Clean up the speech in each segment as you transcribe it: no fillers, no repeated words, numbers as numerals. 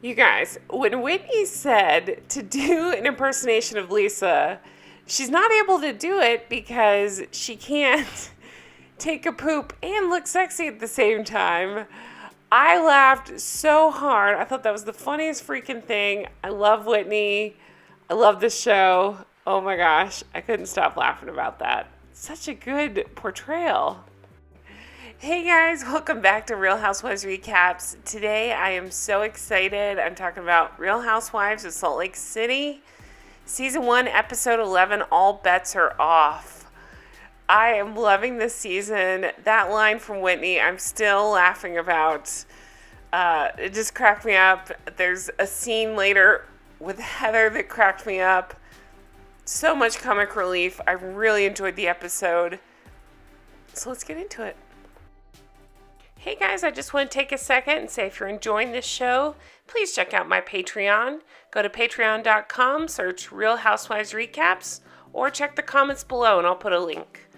You guys, when Whitney said to do an impersonation of Lisa, she's not able to do it because she can't take a poop and look sexy at the same time. I laughed so hard. I thought that was the funniest freaking thing. I love Whitney. I love this show. Oh my gosh, I couldn't stop laughing about that. Such a good portrayal. Hey guys, welcome back to Real Housewives Recaps. Today I am so excited. I'm talking about Real Housewives of Salt Lake City. Season 1, Episode 11, All Bets Are Off. I am loving this season. That line from Whitney, I'm still laughing about. It just cracked me up. There's a scene later with Heather that cracked me up. So much comic relief. I really enjoyed the episode. So let's get into it. Hey guys, I just want to take a second and say if you're enjoying this show, please check out my Patreon. Go to patreon.com, search Real Housewives Recaps, or check the comments below and I'll put a link.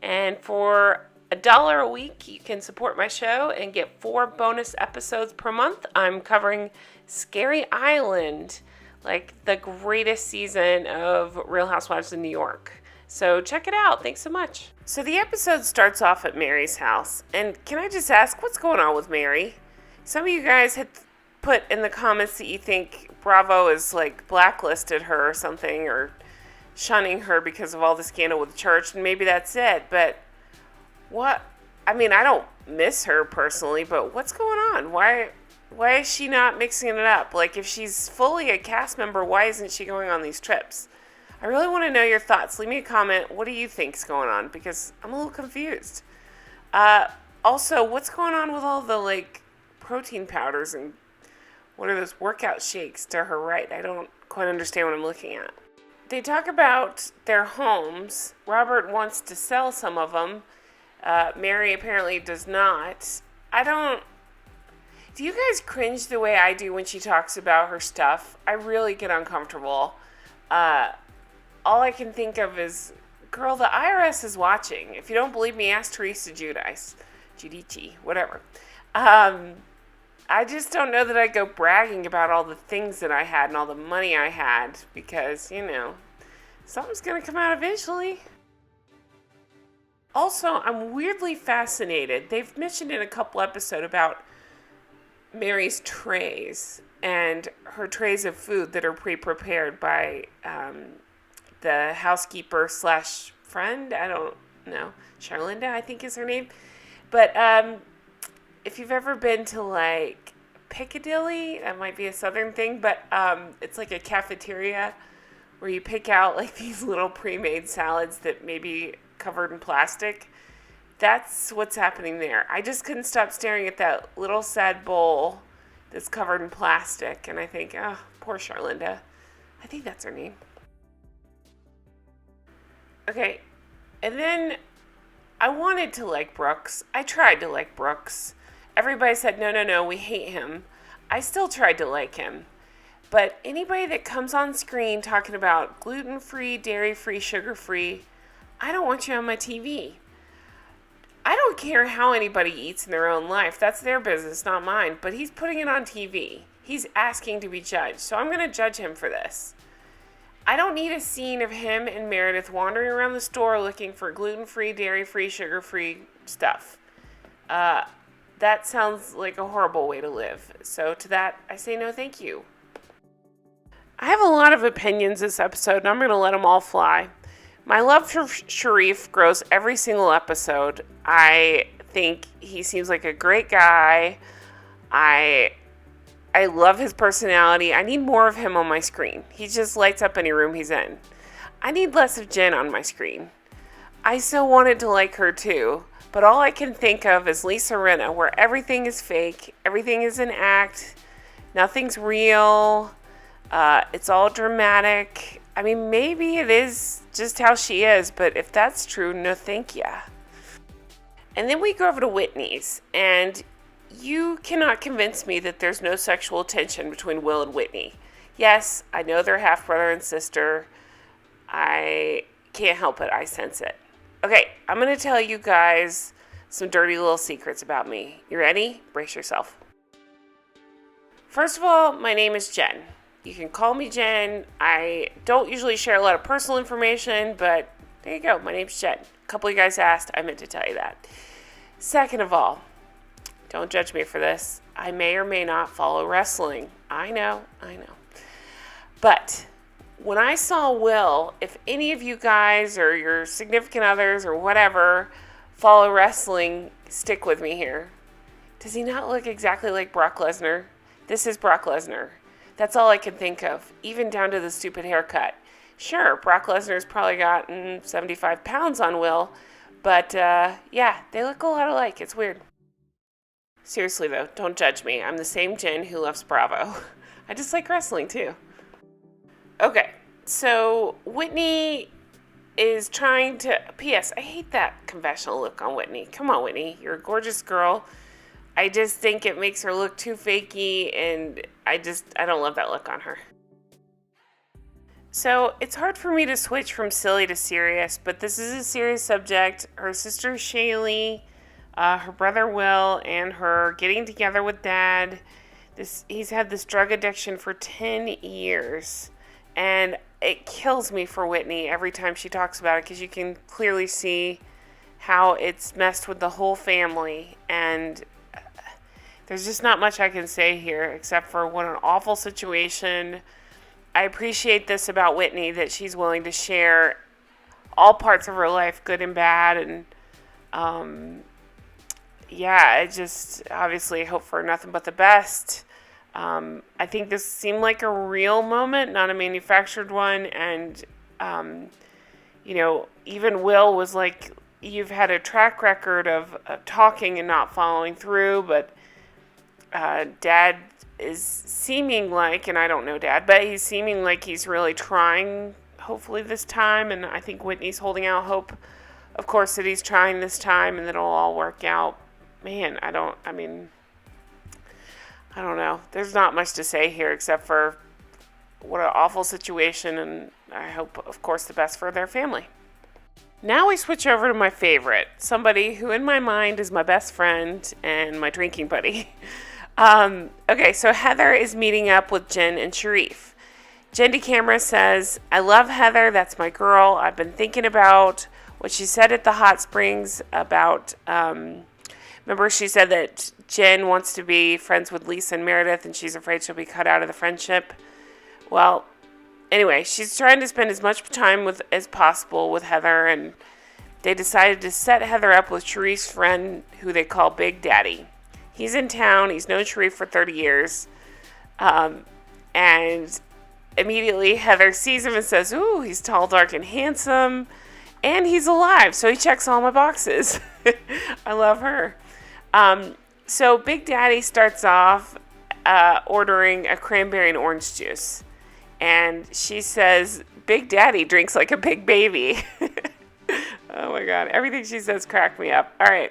And for $1 a week, you can support my show and get 4 bonus episodes per month. I'm covering Scary Island, like the greatest season of Real Housewives of New York. So check it out. Thanks so much. So the episode starts off at Mary's house. And can I just ask, what's going on with Mary? Some of you guys had put in the comments that you think Bravo is like blacklisted her or something, or shunning her because of all the scandal with the church. And maybe that's it. But what? I mean, I don't miss her personally, but what's going on? Why is she not mixing it up? Like, if she's fully a cast member, why isn't she going on these trips? I really want to know your thoughts. Leave me a comment. What do you think's going on? Because I'm a little confused. Also, what's going on with all the, protein powders and what are those workout shakes to her right? I don't quite understand what I'm looking at. They talk about their homes. Robert wants to sell some of them. Mary apparently does not. Do you guys cringe the way I do when she talks about her stuff? I really get uncomfortable. All I can think of is, girl, the IRS is watching. If you don't believe me, ask Teresa Giudice, whatever. I just don't know that I'd go bragging about all the things that I had and all the money I had because, something's going to come out eventually. Also, I'm weirdly fascinated. They've mentioned in a couple episodes about Mary's trays and her trays of food that are pre-prepared by the housekeeper / friend. I don't know. Charlinda, I think is her name. But if you've ever been to Piccadilly, that might be a southern thing, but it's like a cafeteria where you pick out these little pre-made salads that may be covered in plastic. That's what's happening there. I just couldn't stop staring at that little sad bowl that's covered in plastic, and I think, oh, poor Charlinda. I think that's her name. Okay, and then I wanted to like Brooks. I tried to like Brooks. Everybody said, no, we hate him. I still tried to like him. But anybody that comes on screen talking about gluten-free, dairy-free, sugar-free, I don't want you on my TV. I don't care how anybody eats in their own life. That's their business, not mine. But he's putting it on TV. He's asking to be judged. So I'm going to judge him for this. I don't need a scene of him and Meredith wandering around the store looking for gluten-free, dairy-free, sugar-free stuff. That sounds like a horrible way to live. So to that, I say no thank you. I have a lot of opinions this episode, and I'm going to let them all fly. My love for Sharif grows every single episode. I think he seems like a great guy. I love his personality. I need more of him on my screen. He just lights up any room he's in. I need less of Jen on my screen. I still wanted to like her too, but all I can think of is Lisa Rinna, where everything is fake, everything is an act, nothing's real, it's all dramatic. I mean, maybe it is just how she is, but if that's true, no thank ya. And then we go over to Whitney's, and you cannot convince me that there's no sexual tension between Will and Whitney. Yes, I know they're half brother and sister. I can't help it. I sense it. Okay, I'm going to tell you guys some dirty little secrets about me. You ready? Brace yourself. First of all, my name is Jen. You can call me Jen. I don't usually share a lot of personal information, but there you go. My name's Jen. A couple of you guys asked. I meant to tell you that. Second of all, don't judge me for this. I may or may not follow wrestling. I know. But when I saw Will, if any of you guys or your significant others or whatever follow wrestling, stick with me here. Does he not look exactly like Brock Lesnar? This is Brock Lesnar. That's all I can think of, even down to the stupid haircut. Sure, Brock Lesnar's probably gotten 75 pounds on Will, but yeah, they look a lot alike. It's weird. Seriously though, don't judge me. I'm the same Jen who loves Bravo. I just like wrestling too. Okay, so Whitney is trying to... P.S. I hate that confessional look on Whitney. Come on, Whitney. You're a gorgeous girl. I just think it makes her look too fakey, and I don't love that look on her. So it's hard for me to switch from silly to serious, but this is a serious subject. Her sister Shaylee, her brother Will, and her getting together with Dad. He's had this drug addiction for 10 years, and it kills me for Whitney every time she talks about it, because you can clearly see how it's messed with the whole family, and there's just not much I can say here except for what an awful situation. I appreciate this about Whitney, that she's willing to share all parts of her life, good and bad, and yeah, I just obviously hope for nothing but the best. I think this seemed like a real moment, not a manufactured one, and even Will was like, you've had a track record of talking and not following through, but Dad is seeming like, and I don't know Dad, but he's seeming like he's really trying, hopefully this time, and I think Whitney's holding out hope, of course, that he's trying this time and that it'll all work out. Man, I don't know. There's not much to say here except for what an awful situation, and I hope, of course, the best for their family. Now we switch over to my favorite, somebody who in my mind is my best friend and my drinking buddy. Okay, so Heather is meeting up with Jen and Sharif. Jen to camera says, I love Heather, that's my girl. I've been thinking about what she said at the hot springs about, remember she said that Jen wants to be friends with Lisa and Meredith and she's afraid she'll be cut out of the friendship. Well, anyway, she's trying to spend as much time as possible with Heather, and they decided to set Heather up with Sharif's friend who they call Big Daddy. He's in town. He's known Sharif for 30 years. And immediately Heather sees him and says, ooh, he's tall, dark, and handsome. And he's alive, so he checks all my boxes. I love her. So Big Daddy starts off ordering a cranberry and orange juice. And she says, Big Daddy drinks like a big baby. Oh my God. Everything she says cracked me up. All right.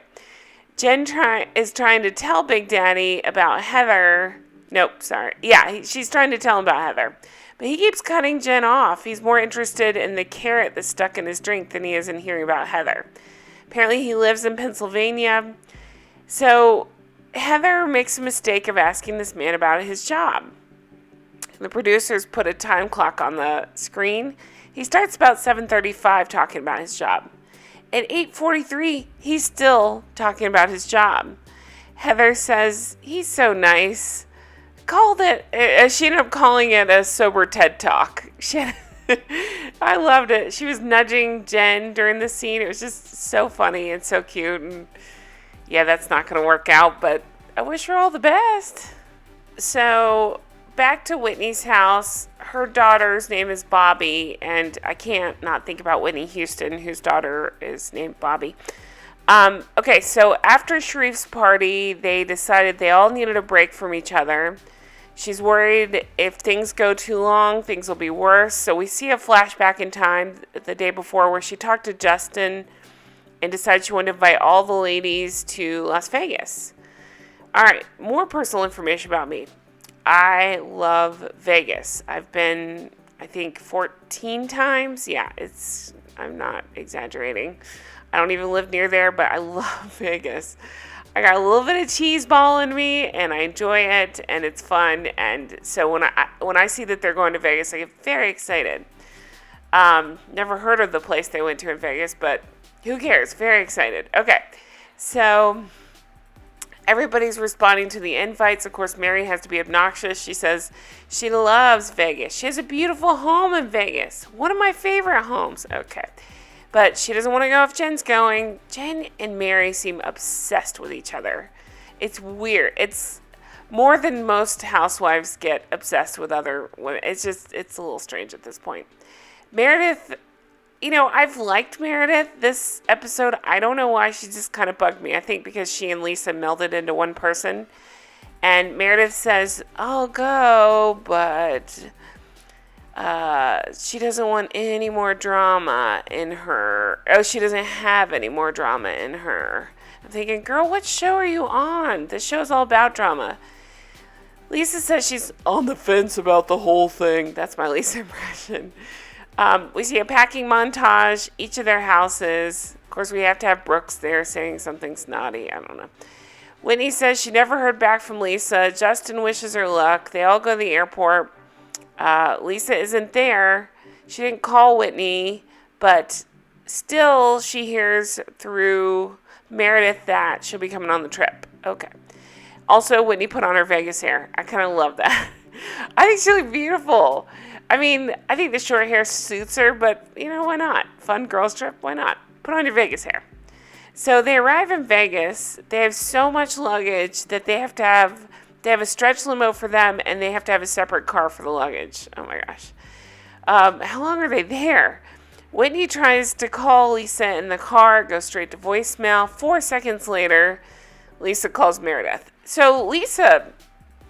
Jen is trying to tell Big Daddy about Heather. Nope, sorry. Yeah, she's trying to tell him about Heather. But he keeps cutting Jen off. He's more interested in the carrot that's stuck in his drink than he is in hearing about Heather. Apparently he lives in Pennsylvania. So Heather makes a mistake of asking this man about his job. The producers put a time clock on the screen. He starts about 7:35 talking about his job. At 8:43, he's still talking about his job. Heather says, he's so nice. She ended up calling it a sober TED Talk. I loved it. She was nudging Jen during the scene. It was just so funny and so cute. And yeah, that's not going to work out, but I wish her all the best. So back to Whitney's house. Her daughter's name is Bobby, and I can't not think about Whitney Houston, whose daughter is named Bobby. Okay, so after Sharif's party, they decided they all needed a break from each other. She's worried if things go too long, things will be worse. So we see a flashback in time the day before where she talked to Justin and decided she wanted to invite all the ladies to Las Vegas. All right, more personal information about me. I love Vegas. I've been, I think, 14 times. Yeah, I'm not exaggerating. I don't even live near there, but I love Vegas. I got a little bit of cheese ball in me, and I enjoy it, and it's fun. And so when I see that they're going to Vegas, I get very excited. Never heard of the place they went to in Vegas, but who cares? Very excited. Okay, so everybody's responding to the invites. Of course, Mary has to be obnoxious. She says she loves Vegas. She has a beautiful home in Vegas. One of my favorite homes. Okay. But she doesn't want to go if Jen's going. Jen and Mary seem obsessed with each other. It's weird. It's more than most housewives get obsessed with other women. It's a little strange at this point. Meredith, I've liked Meredith this episode. I don't know why. She just kind of bugged me. I think because she and Lisa melded into one person. And Meredith says, I'll go, but she doesn't want any more drama in her. Oh, she doesn't have any more drama in her. I'm thinking, girl, what show are you on? This show's all about drama. Lisa says she's on the fence about the whole thing. That's my Lisa impression. We see a packing montage, each of their houses. Of course, we have to have Brooks there saying something snotty. I don't know. Whitney says she never heard back from Lisa. Justin wishes her luck. They all go to the airport. Lisa isn't there. She didn't call Whitney, but still she hears through Meredith that she'll be coming on the trip. Okay. Also, Whitney put on her Vegas hair. I kind of love that. I think she looked beautiful. I mean, I think the short hair suits her, but, why not? Fun girls trip, why not? Put on your Vegas hair. So they arrive in Vegas. They have so much luggage that they have a stretch limo for them, and they have to have a separate car for the luggage. Oh, my gosh. How long are they there? Whitney tries to call Lisa in the car, goes straight to voicemail. 4 seconds later, Lisa calls Meredith. So Lisa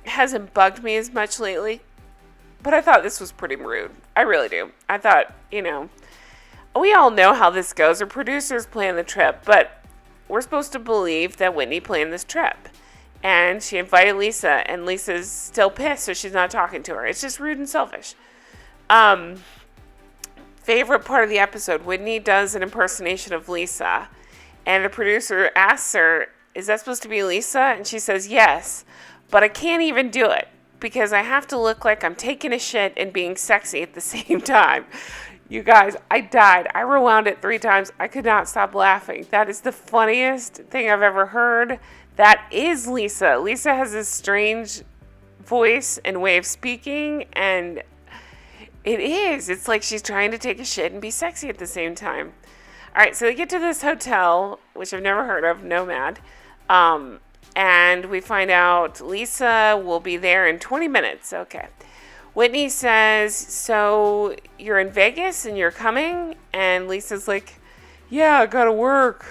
hasn't bugged me as much lately. But I thought this was pretty rude. I really do. I thought, we all know how this goes. Our producers plan the trip, but we're supposed to believe that Whitney planned this trip. And she invited Lisa, and Lisa's still pissed, so she's not talking to her. It's just rude and selfish. Favorite part of the episode, Whitney does an impersonation of Lisa, and the producer asks her, is that supposed to be Lisa? And she says, yes, but I can't even do it, because I have to look like I'm taking a shit and being sexy at the same time. You guys, I died. I rewound it 3 times. I could not stop laughing. That is the funniest thing I've ever heard. That is Lisa. Lisa has this strange voice and way of speaking, and it's like she's trying to take a shit and be sexy at the same time. All right, so they get to this hotel, which I've never heard of, Nomad. And we find out Lisa will be there in 20 minutes. Okay. Whitney says, so you're in Vegas and you're coming? And Lisa's like, yeah, I gotta work.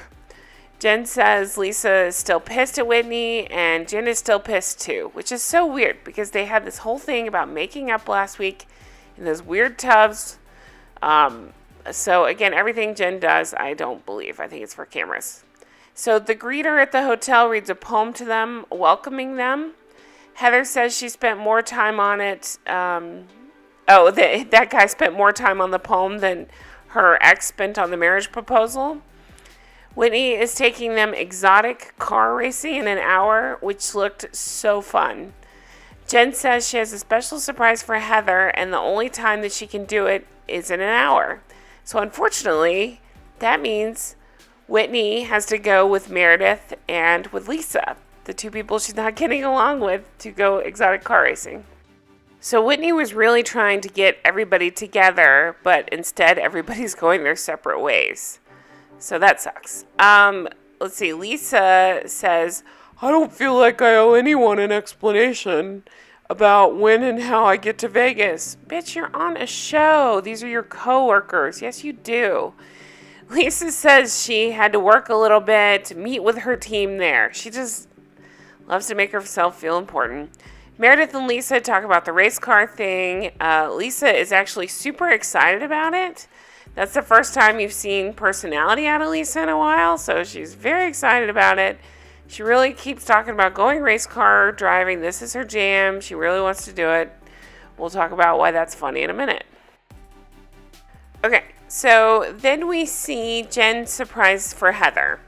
Jen says Lisa is still pissed at Whitney, and Jen is still pissed too, which is so weird because they had this whole thing about making up last week in those weird tubs. So again, everything Jen does, I don't believe. I think it's for cameras. So the greeter at the hotel reads a poem to them, welcoming them. Heather says she spent more time on it. That guy spent more time on the poem than her ex spent on the marriage proposal. Whitney is taking them exotic car racing in an hour, which looked so fun. Jen says she has a special surprise for Heather, and the only time that she can do it is in an hour. So unfortunately, that means Whitney has to go with Meredith and with Lisa, the 2 people she's not getting along with, to go exotic car racing. So Whitney was really trying to get everybody together, but instead everybody's going their separate ways. So that sucks. Let's see. Lisa says, I don't feel like I owe anyone an explanation about when and how I get to Vegas. Bitch, you're on a show. These are your coworkers. Yes, you do. Lisa says she had to work a little bit, meet with her team there. She just loves to make herself feel important. Meredith and Lisa talk about the race car thing. Lisa is actually super excited about it. That's the first time you've seen personality out of Lisa in a while, so she's very excited about it. She really keeps talking about going race car driving. This is her jam. She really wants to do it. We'll talk about why that's funny in a minute. Okay, so then we see Jen's surprise for Heather.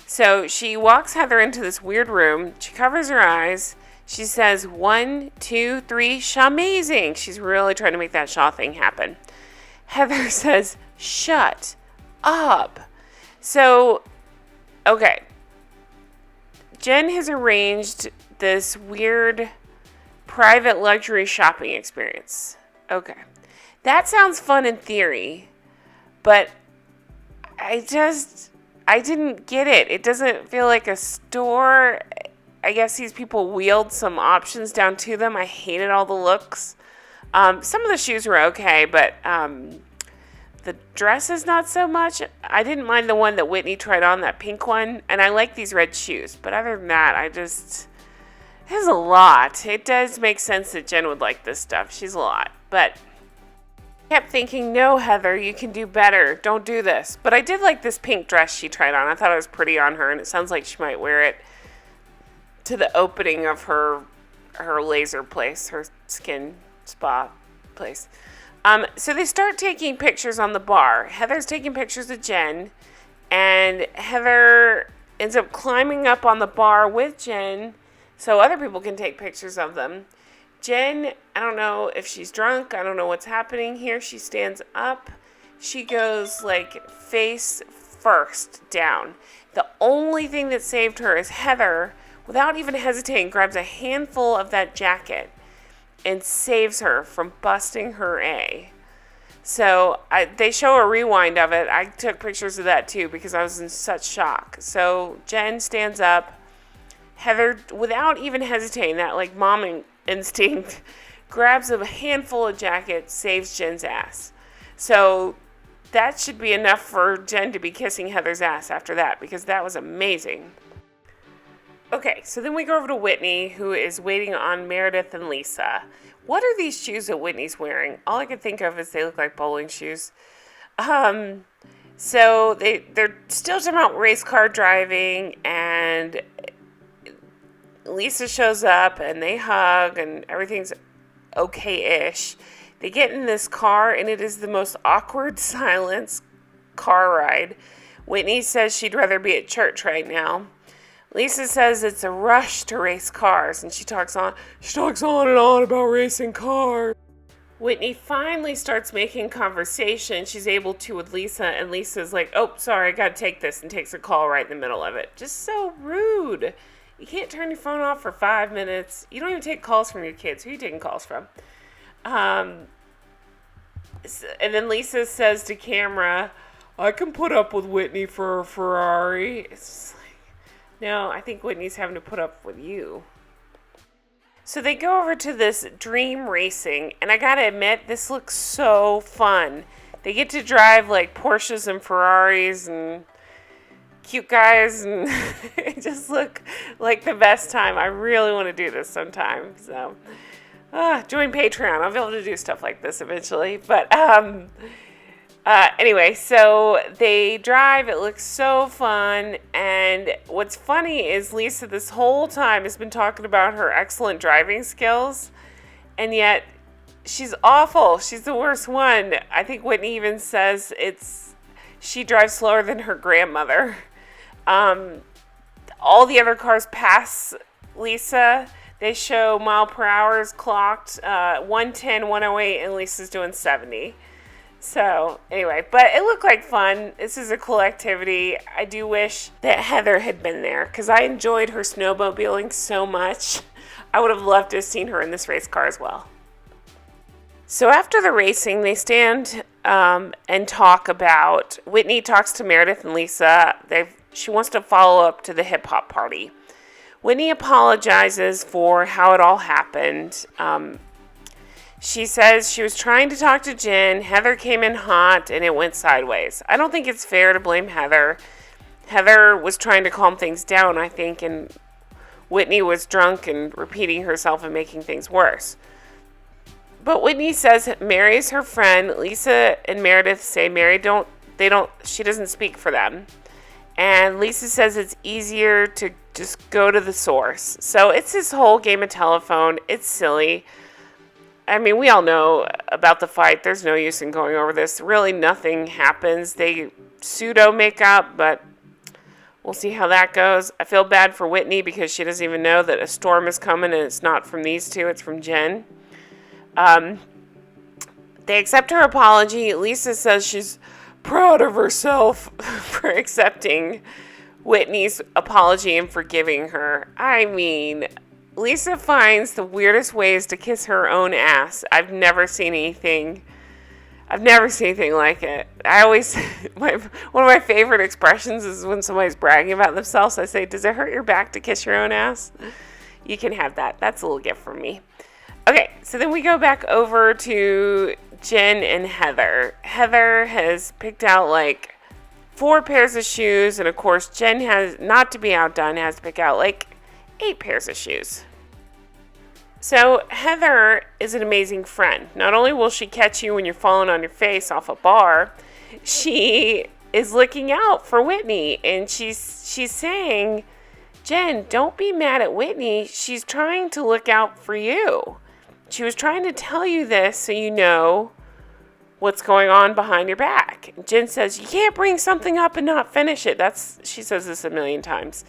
So she walks Heather into this weird room. She covers her eyes. She says, 1, 2, 3, Shah-mazing. She's really trying to make that Shah thing happen. Heather says, shut up. So, okay. Jen has arranged this weird private luxury shopping experience. Okay. That sounds fun in theory, but I didn't get it. It doesn't feel like a store. I guess these people wheeled some options down to them. I hated all the looks. Some of the shoes were okay, but the dresses not so much. I didn't mind the one that Whitney tried on, that pink one, and I like these red shoes. But other than that, it has a lot. It does make sense that Jen would like this stuff. She's a lot. But I kept thinking, no, Heather, you can do better. Don't do this. But I did like this pink dress she tried on. I thought it was pretty on her, and it sounds like she might wear it to the opening of her laser place, her skin spa place. So they start taking pictures on the bar. Heather's taking pictures of Jen, and Heather ends up climbing up on the bar with Jen so other people can take pictures of them. Jen, I don't know if she's drunk. I don't know what's happening here. She stands up. She goes like face first down. The only thing that saved her is Heather, without even hesitating, grabs a handful of that jacket and saves her from busting her A. So they show a rewind of it. I took pictures of that too because I was in such shock. So Jen stands up. Heather, without even hesitating, that like mom instinct, grabs a handful of jackets, saves Jen's ass. So that should be enough for Jen to be kissing Heather's ass after that because that was amazing. Okay, so then we go over to Whitney, who is waiting on Meredith and Lisa. What are these shoes that Whitney's wearing? All I can think of is they look like bowling shoes. So they're still talking about race car driving, and Lisa shows up, and they hug, and everything's okay-ish. They get in this car, and it is the most awkward silence car ride. Whitney says she'd rather be at church right now. Lisa says it's a rush to race cars, and she talks on and on about racing cars. Whitney finally starts making conversation. She's able to with Lisa, and Lisa's like, oh, sorry, I gotta take this, and takes a call right in the middle of it. Just so rude. You can't turn your phone off for 5 minutes. You don't even take calls from your kids. Who are you taking calls from? And then Lisa says to camera, I can put up with Whitney for a Ferrari. It's just like, no, I think Whitney's having to put up with you. So they go over to this dream racing, and I gotta admit, this looks so fun. They get to drive like Porsches and Ferraris and cute guys, and it just look like the best time. I really want to do this sometime. So join Patreon. I'll be able to do stuff like this eventually. But anyway, so they drive. It looks so fun. And what's funny is Lisa this whole time has been talking about her excellent driving skills. And yet she's awful. She's the worst one. I think Whitney even says she drives slower than her grandmother. All the other cars pass Lisa. They show mile per hours clocked, 110, 108, and Lisa's doing 70. So, anyway, but it looked like fun. This is a cool activity. I do wish that Heather had been there because I enjoyed her snowmobiling so much. I would have loved to have seen her in this race car as well. So after the racing, they stand and talk about, Whitney talks to Meredith and Lisa. She wants to follow up to the hip hop party. Whitney apologizes for how it all happened. She says she was trying to talk to Jen. Heather came in hot and it went sideways. I don't think it's fair to blame Heather. Heather was trying to calm things down, I think, and Whitney was drunk and repeating herself and making things worse. But Whitney says Mary's her friend. Lisa and Meredith say she doesn't speak for them. And Lisa says it's easier to just go to the source. So it's this whole game of telephone. It's silly. I mean, we all know about the fight. There's no use in going over this. Really, nothing happens. They pseudo make up, but We'll see how that goes. I feel bad for Whitney because she doesn't even know that a storm is coming and it's not from these two, it's from Jen. They accept her apology. Lisa says she's proud of herself for accepting Whitney's apology and forgiving her. I mean, Lisa finds the weirdest ways to kiss her own ass. I've never seen anything like it. One of my favorite expressions is when somebody's bragging about themselves. I say, does it hurt your back to kiss your own ass? You can have that. That's a little gift from me. Okay, so then we go back over to Jen and Heather. Heather has picked out like 4 pairs of shoes, and of course Jen has, not to be outdone, has to pick out like 8 pairs of shoes. So Heather is an amazing friend. Not only will she catch you when you're falling on your face off a bar, she is looking out for Whitney, and she's saying, Jen, don't be mad at Whitney. She's trying to look out for you. She was trying to tell you this so you know what's going on behind your back. Jen says, you can't bring something up and not finish it. She says this a million times.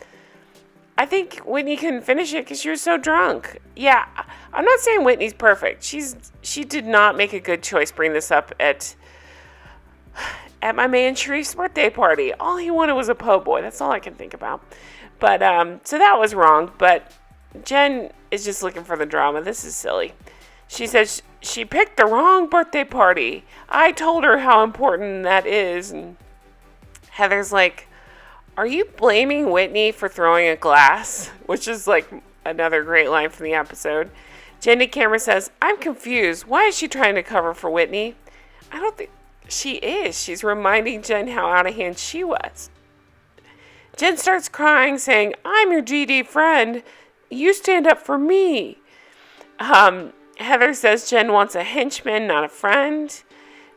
I think Whitney couldn't finish it because she was so drunk. Yeah, I'm not saying Whitney's perfect. She did not make a good choice bringing this up at my man Sharif's birthday party. All he wanted was a po' boy. That's all I can think about. But, so that was wrong. But Jen is just looking for the drama. This is silly. She says she picked the wrong birthday party. I told her how important that is. And Heather's like, are you blaming Whitney for throwing a glass? Which is like another great line from the episode. Jen to camera says, I'm confused. Why is she trying to cover for Whitney? I don't think she is. She's reminding Jen how out of hand she was. Jen starts crying, saying, I'm your GD friend. You stand up for me. Heather says Jen wants a henchman, not a friend.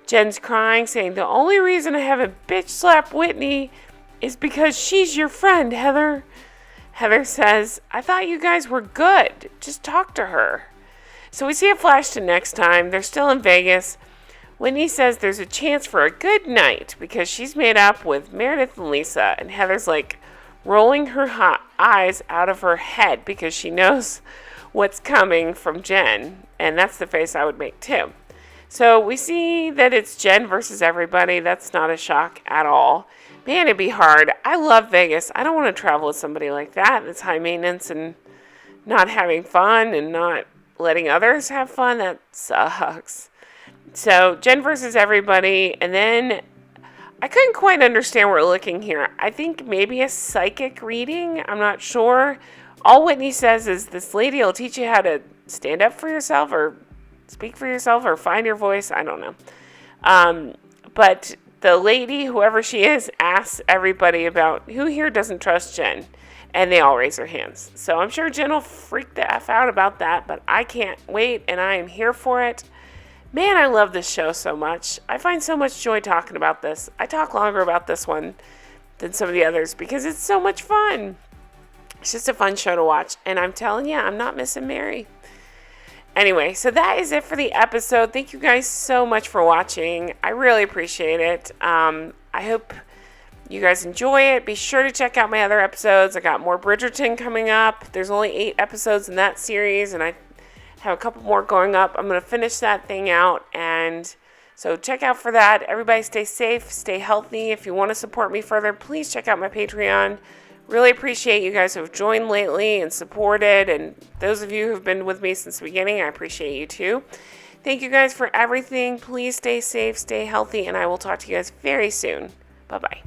Jen's crying, saying, the only reason I haven't bitch slapped Whitney is because she's your friend, Heather. Heather says, I thought you guys were good. Just talk to her. So we see a flash to next time. They're still in Vegas. Whitney says there's a chance for a good night because she's made up with Meredith and Lisa. And Heather's like rolling her eyes out of her head because she knows what's coming from Jen. And that's the face I would make too. So we see that it's Jen versus everybody. That's not a shock at all. Man, it'd be hard. I love Vegas. I don't want to travel with somebody like that. That's high maintenance and not having fun and not letting others have fun. That sucks. So Jen versus everybody. And then I couldn't quite understand what we're looking here. I think maybe a psychic reading. I'm not sure. All Whitney says is this lady will teach you how to stand up for yourself or speak for yourself or find your voice. I don't know. But the lady, whoever she is, asks everybody about who here doesn't trust Jen. And they all raise their hands. So I'm sure Jen will freak the F out about that. But I can't wait, and I am here for it. Man, I love this show so much. I find so much joy talking about this. I talk longer about this one than some of the others because it's so much fun. It's just a fun show to watch. And I'm telling you, I'm not missing Mary. Anyway, so that is it for the episode. Thank you guys so much for watching. I really appreciate it. I hope you guys enjoy it. Be sure to check out my other episodes. I got more Bridgerton coming up. There's only 8 episodes in that series, and I have a couple more going up. I'm going to finish that thing out, and so check out for that. Everybody stay safe, stay healthy. If you want to support me further, please check out my Patreon. Really appreciate you guys who have joined lately and supported, and those of you who have been with me since the beginning, I appreciate you too. Thank you guys for everything. Please stay safe, stay healthy, and I will talk to you guys very soon. Bye-bye.